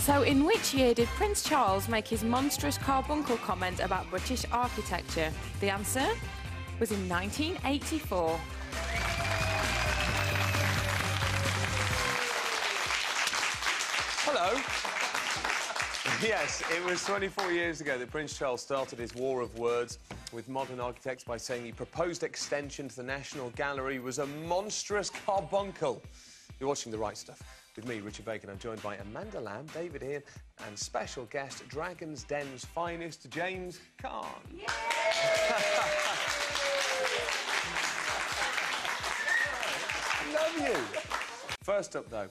So, in which year did Prince Charles make his monstrous carbuncle comment about British architecture? The answer was in 1984. Hello. Yes, it was 24 years ago that Prince Charles started his war of words with modern architects by saying the proposed extension to the National Gallery was a monstrous carbuncle. You're watching The Right Stuff with me, Richard Bacon. I'm joined by Amanda Lamb, David Ian, and special guest, Dragon's Den's finest, James Caan. Love you. First up, though.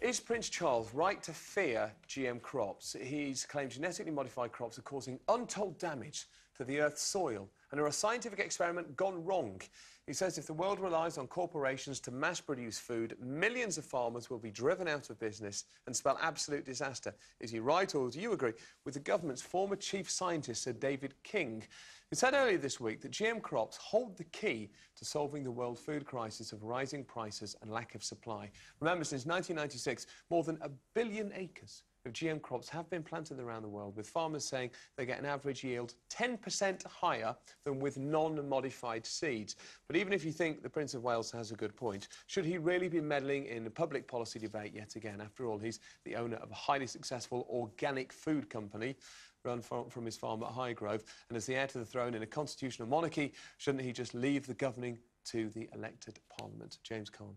Is Prince Charles right to fear GM crops? He's claimed genetically modified crops are causing untold damage to the Earth's soil and are a scientific experiment gone wrong. He says if the world relies on corporations to mass-produce food, millions of farmers will be driven out of business and spell absolute disaster. Is he right, or do you agree with the government's former chief scientist, Sir David King, who said earlier this week that GM crops hold the key to solving the world food crisis of rising prices and lack of supply? Remember, since 1996, more than 1 billion acres of GM crops have been planted around the world, with farmers saying they get an average yield 10% higher than with non-modified seeds. But even if you think the Prince of Wales has a good point, should he really be meddling in the public policy debate yet again? After all, he's the owner of a highly successful organic food company run from his farm at Highgrove, and as the heir to the throne in a constitutional monarchy, shouldn't he just leave the governing to the elected parliament? James Caan.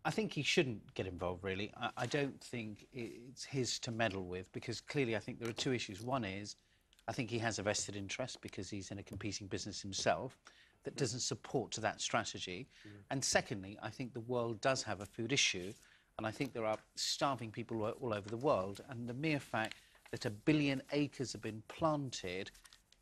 I think he shouldn't get involved, really. I don't think it's his to meddle with, because clearly I think there are two issues. One is, I think he has a vested interest because he's in a competing business himself that doesn't support to that strategy. And secondly, I think the world does have a food issue, and I think there are starving people all over the world, and the mere fact that 1 billion acres have been planted,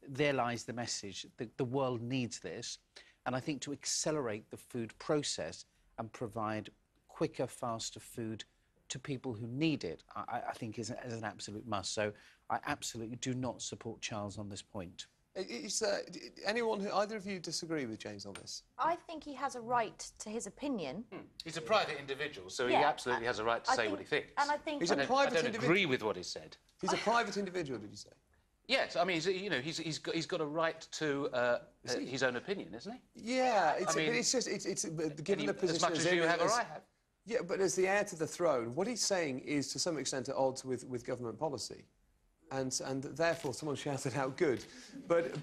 there lies the message that the world needs this. And I think to accelerate the food process and provide quicker, faster food to people who need it, I think is an absolute must. So I absolutely do not support Charles on this point. Either of you disagree with James on this? I think he has a right to his opinion. He's a private individual, so he absolutely has a right to say what he thinks. And I think he's a private individual. I don't agree with what he said. He's a private individual, did you say? Yes, I mean, he's got a right to his own opinion, isn't he? Yeah, it's given the position as much as you have or I have. Yeah, but as the heir to the throne, what he's saying is to some extent at odds with government policy, and therefore someone shouted out good. But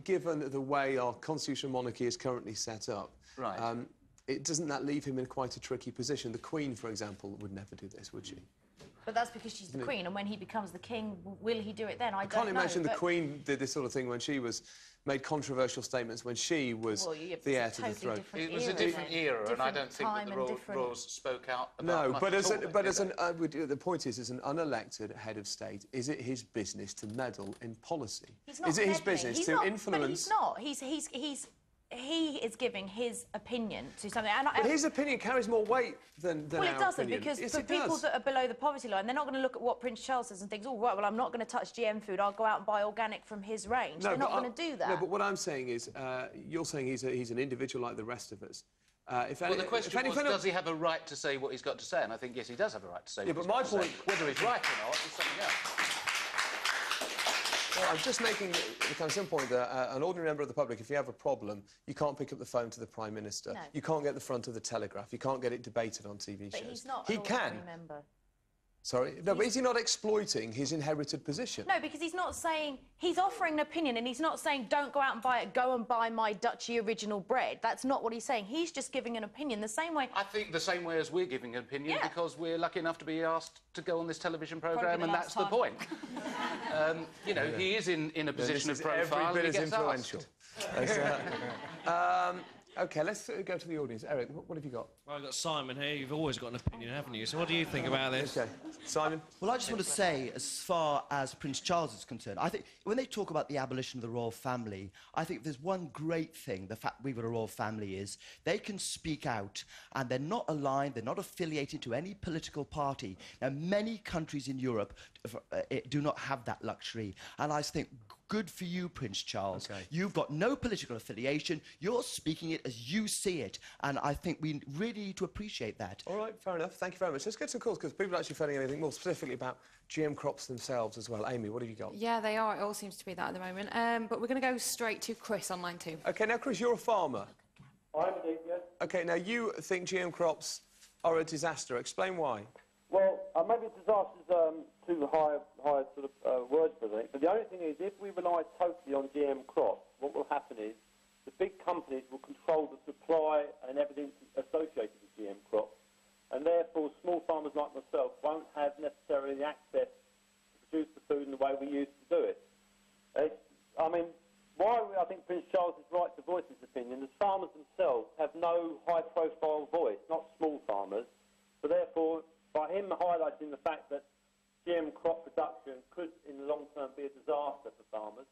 given the way our constitutional monarchy is currently set up, right, doesn't that leave him in quite a tricky position? The Queen, for example, would never do this, would she? But that's because she's the Queen, and when he becomes the King, will he do it then? I don't know. I can't imagine the Queen did this sort of thing when she made controversial statements when she was the heir to the throne. It was a different era, and I don't think that the royals spoke out about No, the point is, as an unelected head of state, is it his business to meddle in policy? Is it his business to influence? But he's not. He is giving his opinion to something. But his opinion carries more weight than well, it doesn't, opinion. because yes, for people that are below the poverty line, they're not going to look at what Prince Charles says and think, oh, right, well, I'm not going to touch GM food, I'll go out and buy organic from his range. No, they're not going to do that. No, but what I'm saying is, you're saying he's an individual like the rest of us. Well, the question was, does he have a right to say what he's got to say? And I think, yes, he does have a right to say what he's got to say. Whether he's right or not is something else. Well, I'm just making the kind of simple point that an ordinary member of the public, if you have a problem, you can't pick up the phone to the Prime Minister. No. You can't get the front of the Telegraph. You can't get it debated on TV shows. But he's not an ordinary member. Sorry? No, but is he not exploiting his inherited position? No, because he's not saying... He's offering an opinion, and he's not saying, don't go out and buy it, go and buy my Duchy original bread. That's not what he's saying. He's just giving an opinion the same way... I think the same way as we're giving an opinion, because we're lucky enough to be asked to go on this television programme, and that's the point. You know, he is in a position of profile, every bit and he as gets influential. OK, let's go to the audience. Eric, what have you got? Well, I've got Simon here. You've always got an opinion, haven't you? So what do you think about this? OK. Simon? Well, I just want to say, as far as Prince Charles is concerned, I think when they talk about the abolition of the royal family, I think there's one great thing, the fact we've got a royal family, is they can speak out, and they're not aligned, they're not affiliated to any political party. Now, many countries in Europe do not have that luxury, and I think good for you, Prince Charles. Okay. You've got no political affiliation. You're speaking it as you see it, and I think we really need to appreciate that. All right, fair enough. Thank you very much. Let's get to calls, because people are actually phoning anything more specifically about GM crops themselves as well. Amy, what have you got? Yeah, they are. It all seems to be that at the moment. But we're going to go straight to Chris on line 2. OK, now, Chris, you're a farmer. I'm indeed, yes. OK, now, you think GM crops are a disaster. Explain why. Well, maybe disaster's too high sort of words for it. But the only thing is, if we rely totally on GM crops, what will happen is the big companies will control the supply and everything associated with GM crops, and therefore small farmers like myself won't have necessarily the access to produce the food in the way we used to do it. I mean, why I think Prince Charles is right to voice his opinion is farmers themselves have no high-profile voice, not small farmers. So therefore, by him highlighting the fact that GM crop production could, in the long term, be a disaster for farmers,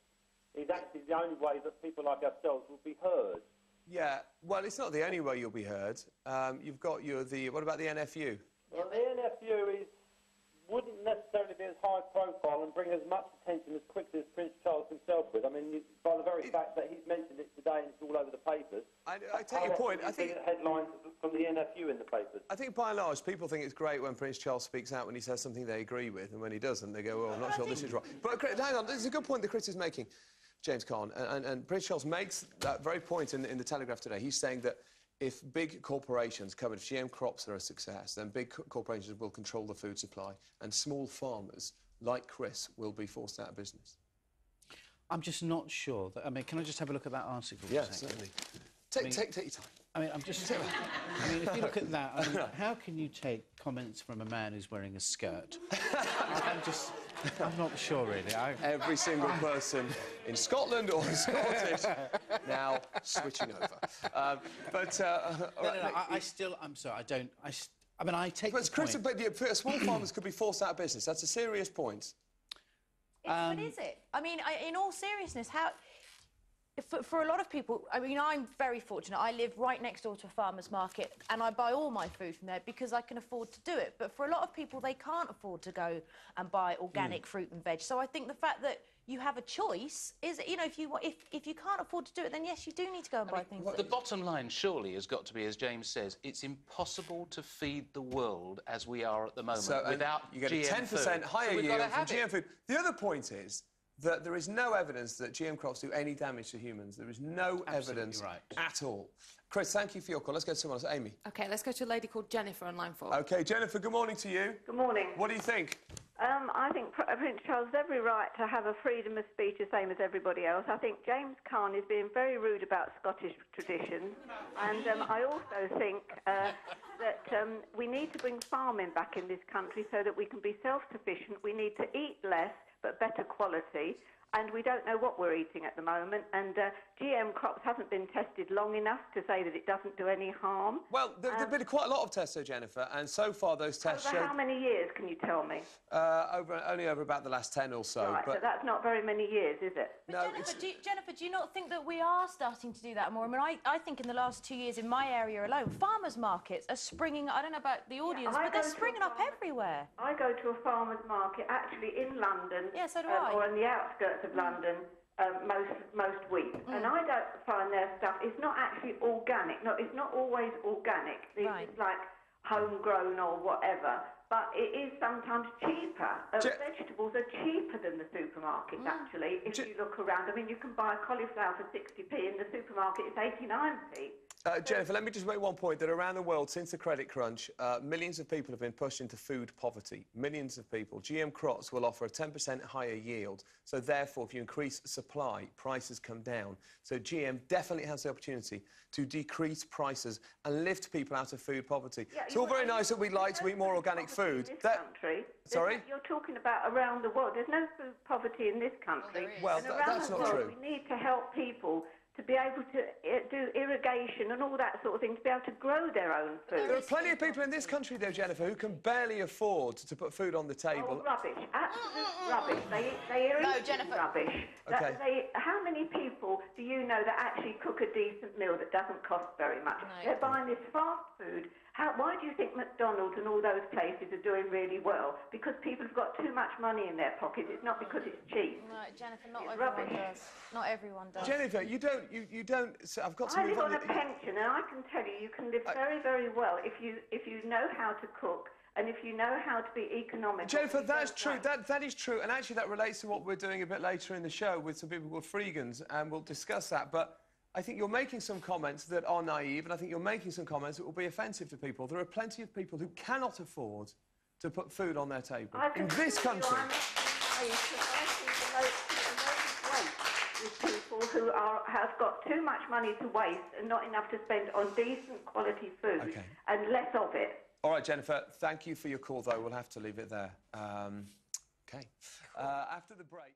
is actually the only way that people like ourselves will be heard. Yeah, well, it's not the only way you'll be heard. You've got what about the NFU? Well, the NFU wouldn't necessarily be as high profile and bring as much attention as quickly as Prince Charles himself would. I mean, by the very fact that he's mentioned it today and it's all over the papers. I take your point. I think headlines from the NFU in the papers. I think by and large, people think it's great when Prince Charles speaks out when he says something they agree with, and when he doesn't, they go, well, I'm not sure this is right. But hang on, this is a good point that Chris is making, James Caan, and Prince Charles makes that very point in the Telegraph today. He's saying that if big corporations covered, if GM crops are a success, then big corporations will control the food supply, and small farmers like Chris will be forced out of business. I'm just not sure. I mean, can I just have a look at that article? Yeah, certainly. Take your time. I mean, I mean, if you look at that, I mean, how can you take comments from a man who's wearing a skirt? I'm not sure, really. Every single person in Scotland or Scottish now switching over. I'm sorry, I mean, I take but Chris, but small farmers could be forced out of business. That's a serious point. But is it? I mean, in all seriousness, how... For a lot of people, I mean, I'm very fortunate. I live right next door to a farmer's market and I buy all my food from there because I can afford to do it. But for a lot of people, they can't afford to go and buy organic fruit and veg. So I think the fact that you have a choice is, you know, if you can't afford to do it, then yes, you do need to go and buy things. The bottom line surely has got to be, as James says, it's impossible to feed the world as we are at the moment without you get GM a 10% higher so yield from GM food. The other point is that there is no evidence that GM crops do any damage to humans. There is no evidence at all. Chris, thank you for your call. Let's go to someone else. Amy. OK, let's go to a lady called Jennifer on line 4. OK, Jennifer, good morning to you. Good morning. What do you think? I think Prince Charles has every right to have a freedom of speech the same as everybody else. I think James Caan is being very rude about Scottish traditions. And I also think that we need to bring farming back in this country so that we can be self-sufficient. We need to eat less but better quality, and we don't know what we're eating at the moment, and GM crops haven't been tested long enough to say that it doesn't do any harm. Well, there have been quite a lot of tests, though, Jennifer, and so far those tests Over how many years, can you tell me? Only over about the last 10 or so. Right, but that's not very many years, is it? But no, Jennifer, do you not think that we are starting to do that more? I mean, I think in the last 2 years in my area alone, farmers' markets are springing, I don't know about the audience, but they're springing up everywhere. I go to a farmers' market actually in London. Yeah, so do I. Or on the outskirts of London. Most weeks, and I don't find their stuff. It's not actually organic. No, it's not always organic. It's like homegrown or whatever. But it is sometimes cheaper. Vegetables are cheaper than the supermarkets, actually, if you look around. I mean, you can buy cauliflower for 60p, in the supermarket it's 89p. Jennifer, let me just make one point, that around the world, since the credit crunch, millions of people have been pushed into food poverty. Millions of people. GM crops will offer a 10% higher yield, so therefore, if you increase supply, prices come down. So GM definitely has the opportunity to decrease prices and lift people out of food poverty. Yeah, it's all very nice that we'd like to eat more organic food. In this country. Sorry? You're talking about around the world. There's no food poverty in this country. Well, that's not true. We need to help people to be able to do irrigation and all that sort of thing, to be able to grow their own food. There are plenty of people in this country, though, Jennifer, who can barely afford to put food on the table. Oh, rubbish. Absolute rubbish. They are eating rubbish. Okay. How many people do you know that actually cook a decent meal that doesn't cost very much? No. They're buying this fast food. Why do you think McDonald's and all those places are doing really well? Because people have got too much money in their pockets. It's not because it's cheap. No, Jennifer, not everyone does. Not everyone does. Jennifer, you don't. So I've got to I move live on a pension, and I can tell you, you can live very, very well if you know how to cook and if you know how to be economical. Jennifer, that's true. That is true, and actually that relates to what we're doing a bit later in the show with some people called Freegans, and we'll discuss that. But I think you're making some comments that are naive, and I think you're making some comments that will be offensive to people. There are plenty of people who cannot afford to put food on their table in this country. With people who have got too much money to waste and not enough to spend on decent quality food and less of it. All right, Jennifer, thank you for your call, though. We'll have to leave it there. OK. After the break...